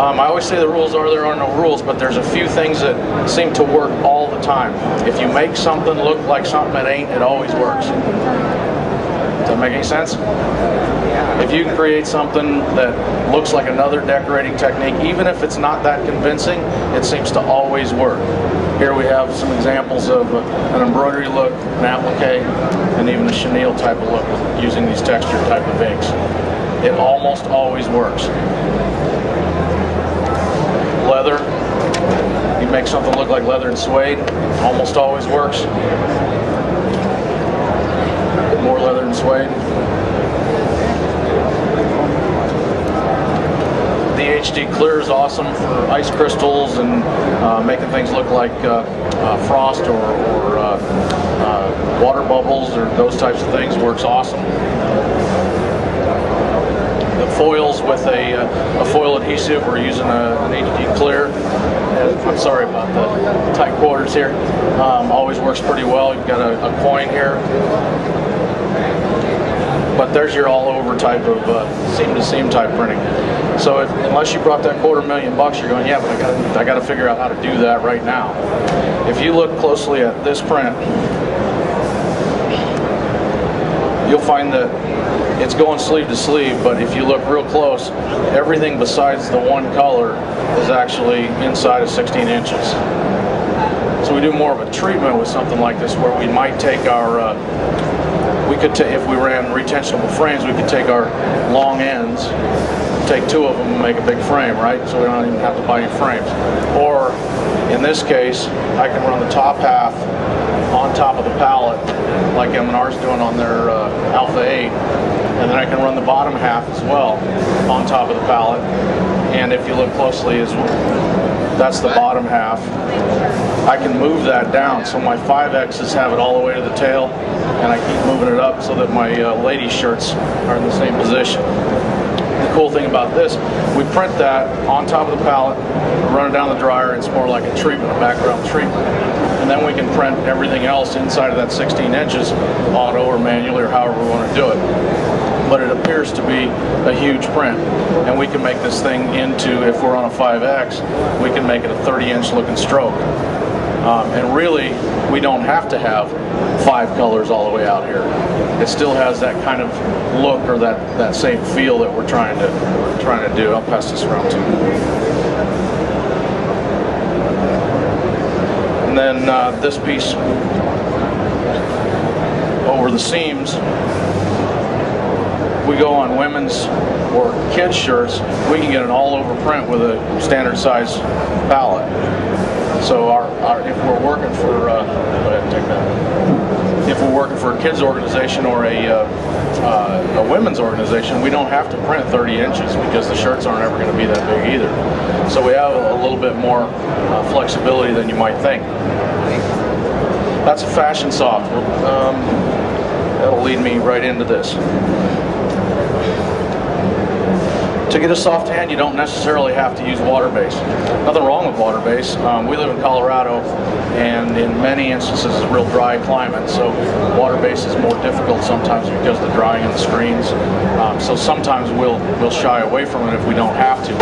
I always say the rules are there are no rules, but there's a few things that seem to work all the time. If you make something look like something it ain't, it always works. Does that make any sense? If you can create something that looks like another decorating technique, even if it's not that convincing, it seems to always work. Here we have some examples of an embroidery look, an applique, and even a chenille type of look using these textured type of inks. It almost always works. Leather, you make something look like leather and suede, almost always works. More leather and suede. The HD clear is awesome for ice crystals and making things look like frost or water bubbles or those types of things. Works awesome. The foils with a foil adhesive, we're using an HD clear. I'm sorry about the tight quarters here. Always works pretty well. You've got a coin here. But there's your all-over type of seam-to-seam type printing. So unless you brought that $250,000, you're going, yeah, but I got to figure out how to do that right now. If you look closely at this print, you'll find that it's going sleeve to sleeve, but if you look real close, everything besides the one color is actually inside of 16 inches. So we do more of a treatment with something like this where we might take our if we ran retensionable frames, we could take our long ends, take two of them and make a big frame, right? So we don't even have to buy any frames. Or, in this case, I can run the top half on top of the pallet, like M&R's doing on their Alpha 8, and then I can run the bottom half as well on top of the pallet. And if you look closely, that's the bottom half. I can move that down, so my 5X's have it all the way to the tail, and I keep moving it up so that my ladies' shirts are in the same position. The cool thing about this, we print that on top of the pallet, run it down the dryer, it's more like a treatment, a background treatment. And then we can print everything else inside of that 16 inches, auto or manually or however we want to do it. But it appears to be a huge print, and we can make this thing into, if we're on a 5X, we can make it a 30-inch looking stroke. And really, we don't have to have 5 colors all the way out here. It still has that kind of look or that same feel that we're trying to do. I'll pass this around too. And then this piece over the seams, we go on women's or kids' shirts, we can get an all-over print with a standard size palette. So if we're working for, go ahead and take that. If we're working for a kids organization or a women's organization, we don't have to print 30 inches because the shirts aren't ever going to be that big either. So we have a little bit more flexibility than you might think. That's a fashion soft. That'll lead me right into this. To get a soft hand, you don't necessarily have to use water-based. Nothing wrong with water-based. We live in Colorado, and in many instances it's a real dry climate, so water-based is more difficult sometimes because of the drying of the screens. So sometimes we'll shy away from it if we don't have to.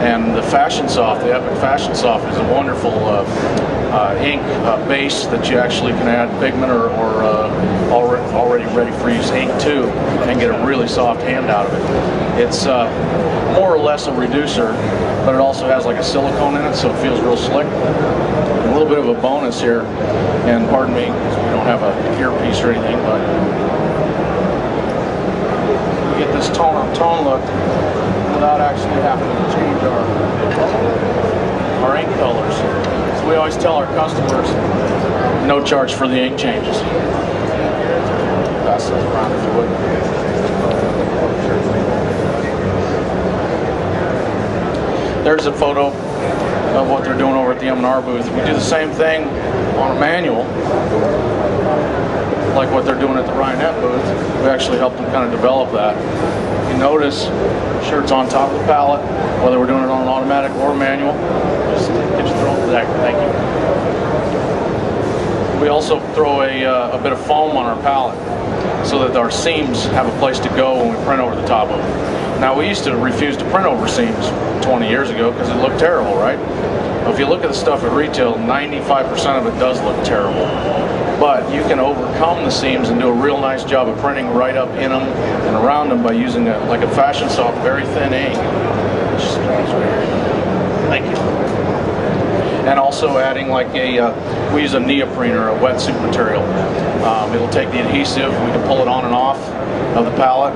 And the Fashion Soft, the Epic Fashion Soft, is a wonderful ink base that you actually can add pigment or already ready for use ink to, and get a really soft hand out of it. It's more or less a reducer, but it also has like a silicone in it, so it feels real slick. A little bit of a bonus here, and pardon me, because we don't have a earpiece or anything, but we get this tone-on-tone look without actually having to change our ink colors. So we always tell our customers, no charge for the ink changes. Pass those around if you would. There's a photo of what they're doing over at the M&R booth. We do the same thing on a manual, like what they're doing at the Ryanette booth. We actually helped them kind of develop that. You notice shirts on top of the pallet, whether we're doing it on an automatic or a manual. Just throw it back. Thank you. We also throw a bit of foam on our pallet. so that our seams have a place to go when we print over the top of them. Now, we used to refuse to print over seams 20 years ago because it looked terrible, right? Well, if you look at the stuff at retail, 95% of it does look terrible. But you can overcome the seams and do a real nice job of printing right up in them and around them by using like a fashion soft, very thin ink. Thank you. And also adding like we use a neoprene or a wetsuit material. It'll take the adhesive, we can pull it on and off of the pallet.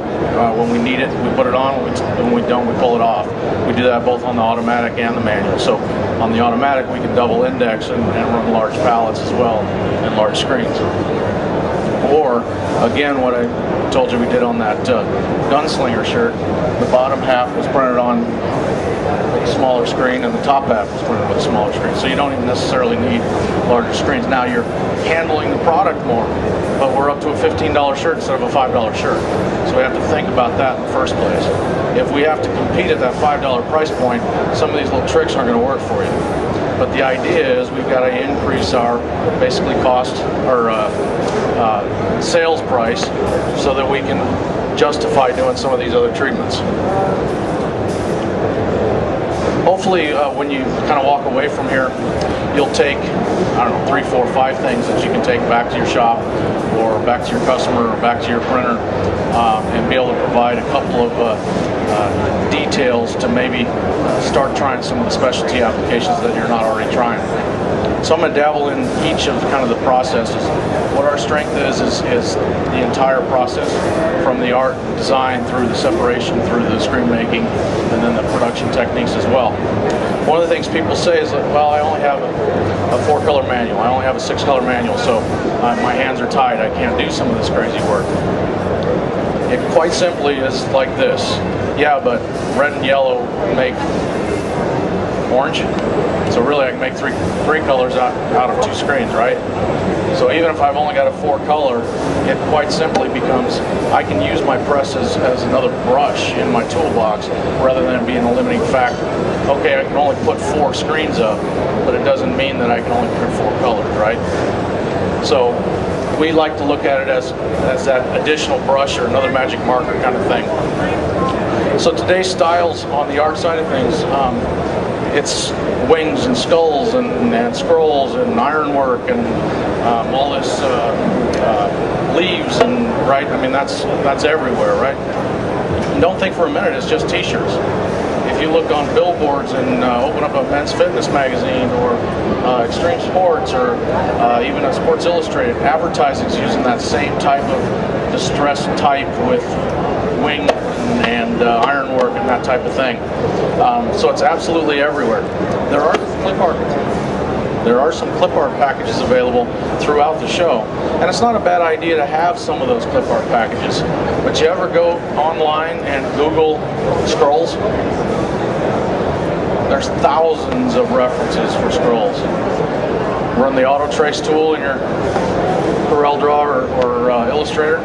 When we need it, we put it on. When we don't, we pull it off. We do that both on the automatic and the manual. So on the automatic, we can double index and run large pallets as well, and large screens. Or, again, what I told you we did on that gunslinger shirt, the bottom half was printed on with a smaller screen and the top half was printed with a smaller screen. So you don't even necessarily need larger screens. Now you're handling the product more, but we're up to a $15 shirt instead of a $5 shirt. So we have to think about that in the first place. If we have to compete at that $5 price point, some of these little tricks aren't going to work for you. But the idea is we've got to increase our basically cost or sales price so that we can justify doing some of these other treatments. Hopefully, when you kind of walk away from here, you'll take, I don't know, 3, 4, 5 things that you can take back to your shop or back to your customer or back to your printer and be able to provide a couple of details to maybe start trying some of the specialty applications that you're not already trying. So I'm going to dabble in each of kind of the processes. What our strength is the entire process, from the art and design through the separation, through the screen making, and then the production techniques as well. One of the things people say is that, well, I only have a 4-color manual, I only have a 6-color manual, so my hands are tied, I can't do some of this crazy work. It quite simply is like this. Yeah, but red and yellow make orange. So really I can make three colors out of 2 screens, right? So even if I've only got a 4-color, it quite simply becomes, I can use my press as another brush in my toolbox rather than being a limiting factor. Okay, I can only put 4 screens up, but it doesn't mean that I can only print 4 colors, right? So we like to look at it as that additional brush or another magic marker kind of thing. So today's styles on the art side of things, it's wings and skulls and scrolls and ironwork and all this leaves and right. I mean that's everywhere, right? And don't think for a minute it's just T-shirts. If you look on billboards and open up a men's fitness magazine or Extreme Sports or even a Sports Illustrated, advertising is using that same type of distress type with wing and ironwork and that type of thing. So it's absolutely everywhere. There are some clip art packages available throughout the show, and it's not a bad idea to have some of those clip art packages. But you ever go online and Google scrolls? There's thousands of references for scrolls. Run the auto trace tool in your Corel Draw or Illustrator.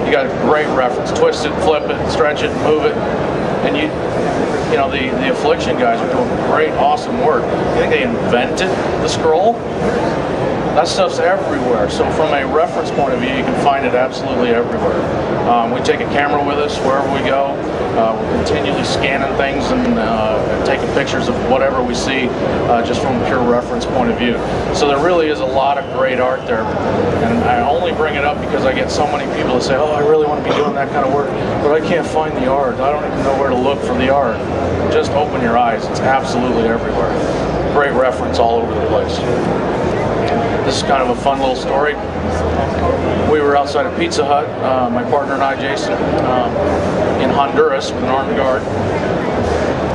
You got a great reference. Twist it, flip it, stretch it, move it, and you know the Affliction guys are doing great, awesome work. You think they invented the scroll? That stuff's everywhere. So from a reference point of view, you can find it absolutely everywhere. We take a camera with us wherever we go. We're continually scanning things and taking pictures of whatever we see just from a pure reference point of view. So there really is a lot of great art there. And I only bring it up because I get so many people that say, oh, I really want to be doing that kind of work, but I can't find the art. I don't even know where to look for the art. Just open your eyes. It's absolutely everywhere. Great reference all over the place. This is kind of a fun little story. We were outside of Pizza Hut, my partner and I, Jason, in Honduras with an armed guard.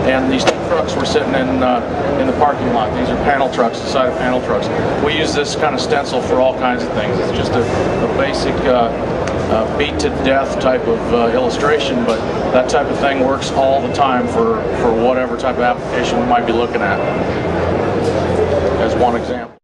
And these 2 trucks were sitting in the parking lot. These are panel trucks, the side of panel trucks. We use this kind of stencil for all kinds of things. It's just a basic beat to death type of illustration, but that type of thing works all the time for whatever type of application we might be looking at, as one example.